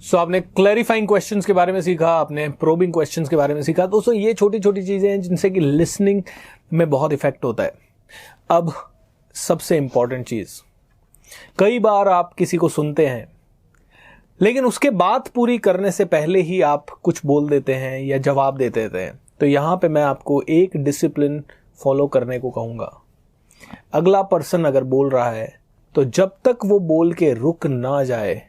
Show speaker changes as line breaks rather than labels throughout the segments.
सो आपने clarifying questions के बारे में सीखा, आपने प्रोबिंग क्वेश्चंस के बारे में सीखा। दोस्तों ये छोटी छोटी चीजें हैं जिनसे कि लिसनिंग में बहुत इफेक्ट होता है। अब सबसे इंपॉर्टेंट चीज, कई बार आप किसी को सुनते हैं लेकिन उसके बात पूरी करने से पहले ही आप कुछ बोल देते हैं या जवाब दे देते हैं। तो यहां पे मैं आपको एक डिसिप्लिन फॉलो करने को कहूंगा। अगला पर्सन अगर बोल रहा है तो जब तक वो बोल के रुक ना जाए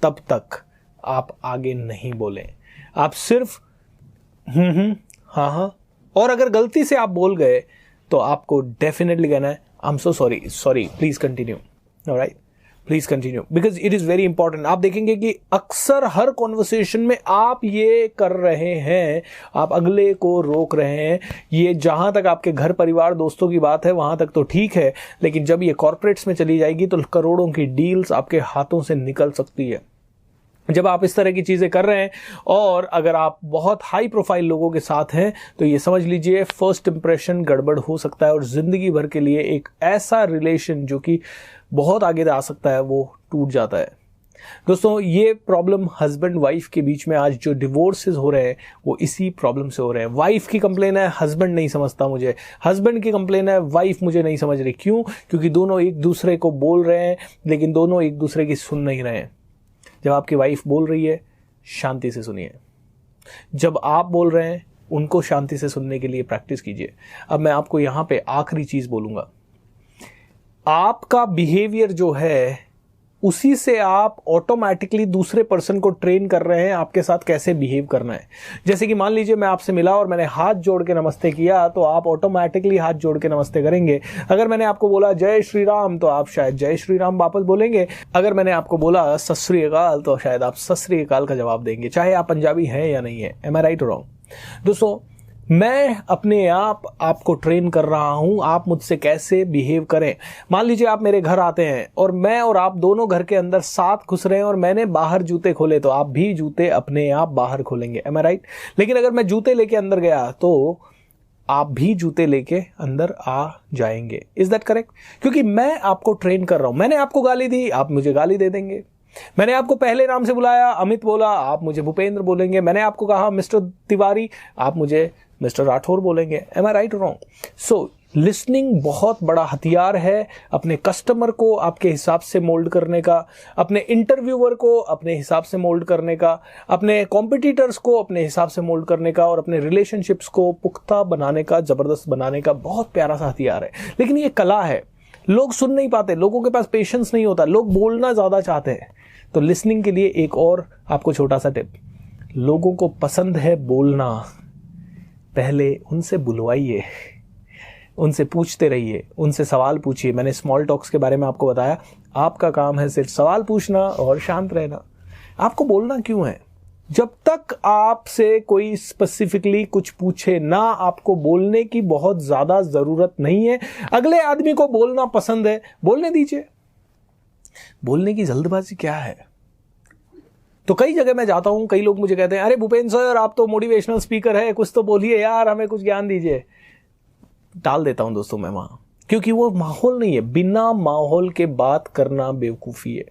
तब तक आप आगे नहीं बोलें। आप सिर्फ हाँ हाँ, और अगर गलती से आप बोल गए तो आपको डेफिनेटली कहना है I am so sorry, please continue, alright, please continue, because it is very important. आप देखेंगे कि अक्सर हर कॉन्वर्सेशन में आप ये कर रहे हैं, आप अगले को रोक रहे हैं। ये जहां तक आपके घर परिवार दोस्तों की बात है वहां तक तो ठीक है, लेकिन जब ये कॉर्पोरेट्स में चली जाएगी तो करोड़ों की डील्स आपके हाथों से निकल सकती है। जब आप इस तरह की चीजें कर रहे हैं और अगर आप बहुत हाई प्रोफाइल लोगों के साथ हैं तो ये समझ लीजिए फर्स्ट इंप्रेशन गड़बड़ हो सकता है और जिंदगी भर के लिए एक ऐसा रिलेशन जो कि बहुत आगे जा सकता है वो टूट जाता है। दोस्तों ये प्रॉब्लम हस्बैंड वाइफ के बीच में आज जो डिवोर्सेस हो रहे हैं वो इसी प्रॉब्लम से हो रहे हैं। वाइफ की कंप्लेन है हस्बैंड नहीं समझता मुझे, हस्बैंड की कंप्लेन है वाइफ मुझे नहीं समझ रही। क्यों? क्योंकि दोनों एक दूसरे को बोल रहे हैं लेकिन दोनों एक दूसरे की सुन नहीं रहे हैं। जब आपकी वाइफ बोल रही है शांति से सुनिए, जब आप बोल रहे हैं उनको शांति से सुनने के लिए प्रैक्टिस कीजिए। अब मैं आपको यहां पे आखिरी चीज बोलूंगा, आपका बिहेवियर जो है उसी से आप ऑटोमेटिकली दूसरे पर्सन को ट्रेन कर रहे हैं आपके साथ कैसे बिहेव करना है। जैसे कि मान लीजिए मैं आपसे मिला और मैंने हाथ जोड़ के नमस्ते किया तो आप ऑटोमेटिकली हाथ जोड़ के नमस्ते करेंगे। अगर मैंने आपको बोला जय श्री राम तो आप शायद जय श्री राम वापस बोलेंगे। अगर मैंने आपको बोला सत श्री अकाल तो शायद आप सत श्री अकाल का जवाब देंगे, चाहे आप पंजाबी हैं या नहीं है। एम आई राइट और रॉन्ग? दोस्तों मैं अपने आप आपको ट्रेन कर रहा हूं आप मुझसे कैसे बिहेव करें। मान लीजिए आप मेरे घर आते हैं और मैं और आप दोनों घर के अंदर साथ घुस रहे हैं और मैंने बाहर जूते खोले तो आप भी जूते अपने आप बाहर खोलेंगे। एम आई राइट? लेकिन अगर मैं जूते लेके अंदर गया तो आप भी जूते लेके अंदर आ जाएंगे। Is that correct? क्योंकि मैं आपको ट्रेन कर रहा हूं। मैंने आपको गाली दी, आप मुझे गाली दे देंगे। मैंने आपको पहले नाम से बुलाया, अमित बोला, आप मुझे भूपेंद्र बोलेंगे। मैंने आपको कहा मिस्टर तिवारी, आप मुझे मिस्टर राठौर बोलेंगे। एम आई राइट और रॉन्ग? सो लिसनिंग बहुत बड़ा हथियार है अपने कस्टमर को आपके हिसाब से मोल्ड करने का, अपने इंटरव्यूअर को अपने हिसाब से मोल्ड करने का, अपने कॉम्पिटिटर्स को अपने हिसाब से मोल्ड करने का और अपने रिलेशनशिप्स को पुख्ता बनाने का, जबरदस्त बनाने का बहुत प्यारा सा हथियार है। लेकिन ये कला है, लोग सुन नहीं पाते, लोगों के पास पेशेंस नहीं होता, लोग बोलना ज्यादा चाहते हैं। तो लिसनिंग के लिए एक और आपको छोटा सा टिप, लोगों को पसंद है बोलना, पहले उनसे बुलवाइए, उनसे पूछते रहिए, उनसे सवाल पूछिए। मैंने स्मॉल टॉक्स के बारे में आपको बताया, आपका काम है सिर्फ सवाल पूछना और शांत रहना। आपको बोलना क्यों है? जब तक आपसे कोई स्पेसिफिकली कुछ पूछे ना, आपको बोलने की बहुत ज्यादा जरूरत नहीं है। अगले आदमी को बोलना पसंद है, बोलने दीजिए। बोलने की जल्दबाजी क्या है? तो कई जगह मैं जाता हूं, कई लोग मुझे कहते हैं अरे भूपेंद्र सर आप तो मोटिवेशनल स्पीकर है, कुछ तो बोलिए यार, हमें कुछ ज्ञान दीजिए। टाल देता हूं दोस्तों मैं वहां, क्योंकि वो माहौल नहीं है। बिना माहौल के बात करना बेवकूफी है।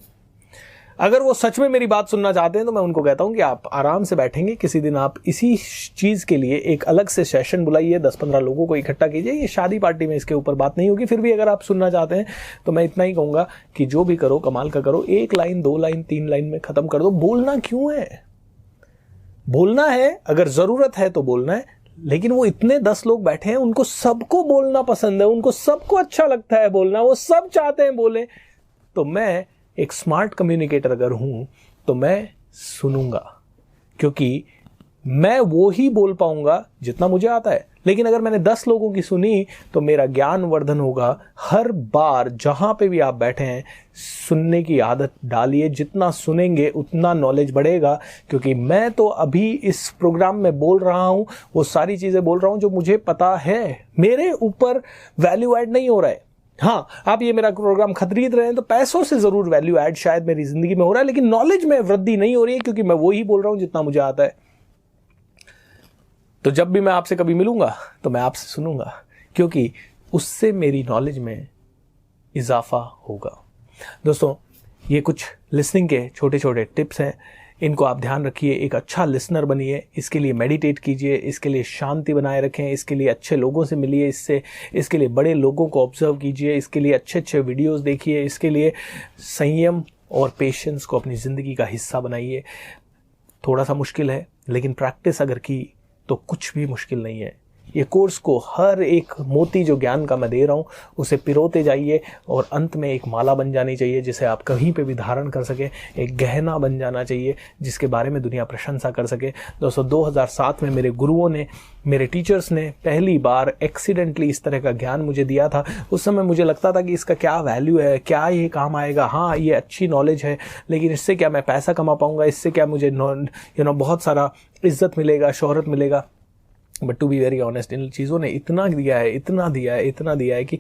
अगर वो सच में मेरी बात सुनना चाहते हैं तो मैं उनको कहता हूं कि आप आराम से बैठेंगे, किसी दिन आप इसी चीज के लिए एक अलग से सेशन बुलाइए, 10-15 लोगों को इकट्ठा कीजिए। ये शादी पार्टी में इसके ऊपर बात नहीं होगी। फिर भी अगर आप सुनना चाहते हैं तो मैं इतना ही कहूंगा कि जो भी करो कमाल का करो, 1 लाइन 2 लाइन 3 लाइन में खत्म कर दो। बोलना क्यों है? बोलना है, अगर जरूरत है तो बोलना है, लेकिन वो इतने 10 लोग बैठे हैं, उनको सबको बोलना पसंद है, उनको सबको अच्छा लगता है बोलना, वो सब चाहते हैं बोले। तो मैं एक स्मार्ट कम्युनिकेटर अगर हूं तो मैं सुनूंगा, क्योंकि मैं वो ही बोल पाऊंगा जितना मुझे आता है। लेकिन अगर मैंने 10 लोगों की सुनी तो मेरा ज्ञान वर्धन होगा। हर बार जहां पे भी आप बैठे हैं सुनने की आदत डालिए, जितना सुनेंगे उतना नॉलेज बढ़ेगा। क्योंकि मैं तो अभी इस प्रोग्राम में बोल रहा हूं, वो सारी चीजें बोल रहा हूं जो मुझे पता है, मेरे ऊपर वैल्यू ऐड नहीं हो रहा है। हाँ, आप ये मेरा प्रोग्राम खरीद रहे हैं तो पैसों से जरूर वैल्यू ऐड शायद मेरी जिंदगी में हो रहा है, लेकिन नॉलेज में वृद्धि नहीं हो रही है, क्योंकि मैं वो ही बोल रहा हूं जितना मुझे आता है। तो जब भी मैं आपसे कभी मिलूंगा तो मैं आपसे सुनूंगा, क्योंकि उससे मेरी नॉलेज में इजाफा होगा। दोस्तों ये कुछ लिसनिंग के छोटे छोटे टिप्स हैं। इनको आप ध्यान रखिए, एक अच्छा लिसनर बनिए, इसके लिए मेडिटेट कीजिए, इसके लिए शांति बनाए रखें, इसके लिए अच्छे लोगों से मिलिए, इसके लिए बड़े लोगों को ऑब्जर्व कीजिए, इसके लिए अच्छे अच्छे वीडियोस देखिए, इसके लिए संयम और पेशेंस को अपनी ज़िंदगी का हिस्सा बनाइए। थोड़ा सा मुश्किल है, लेकिन प्रैक्टिस अगर की तो कुछ भी मुश्किल नहीं है। ये कोर्स को हर एक मोती जो ज्ञान का मैं दे रहा हूँ उसे पिरोते जाइए और अंत में एक माला बन जानी चाहिए जिसे आप कहीं पे भी धारण कर सके, एक गहना बन जाना चाहिए जिसके बारे में दुनिया प्रशंसा कर सके। दोस्तों 2007 में मेरे गुरुओं ने, मेरे टीचर्स ने पहली बार एक्सीडेंटली इस तरह का ज्ञान मुझे दिया था। उस समय मुझे लगता था कि इसका क्या वैल्यू है, क्या ये काम आएगा, हाँ ये अच्छी नॉलेज है, लेकिन इससे क्या मैं पैसा कमा पाऊंगा, इससे क्या मुझे बहुत सारा इज्जत मिलेगा, शोहरत मिलेगा। But to be very honest, इन चीज़ों ने इतना दिया है कि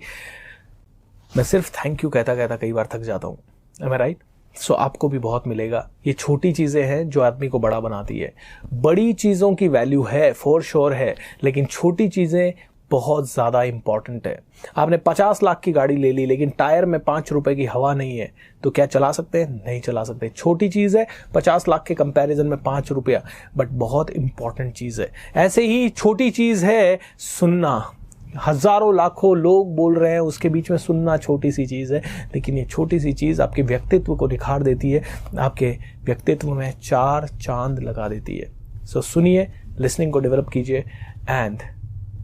मैं सिर्फ थैंक यू कहता कहता कई बार थक जाता हूँ। एम आई राइट? सो आपको भी बहुत मिलेगा। ये छोटी चीज़ें हैं जो आदमी को बड़ा बनाती है। बड़ी चीज़ों की वैल्यू है, फॉर श्योर है, लेकिन छोटी चीज़ें बहुत ज़्यादा इंपॉर्टेंट है। आपने 50 लाख की गाड़ी ले ली लेकिन टायर में 5 रुपए की हवा नहीं है तो क्या चला सकते हैं? नहीं चला सकते। छोटी चीज़ है 50 लाख के कंपैरिजन में 5 रुपया, बट बहुत इंपॉर्टेंट चीज़ है। ऐसे ही छोटी चीज़ है सुनना। हजारों लाखों लोग बोल रहे हैं, उसके बीच में सुनना छोटी सी चीज़ है, लेकिन ये छोटी सी चीज़ आपके व्यक्तित्व को निखार देती है, आपके व्यक्तित्व में 4 चांद लगा देती है। सो सुनिए, लिसनिंग को डेवलप कीजिए एंड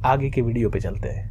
आगे के वीडियो पे चलते हैं।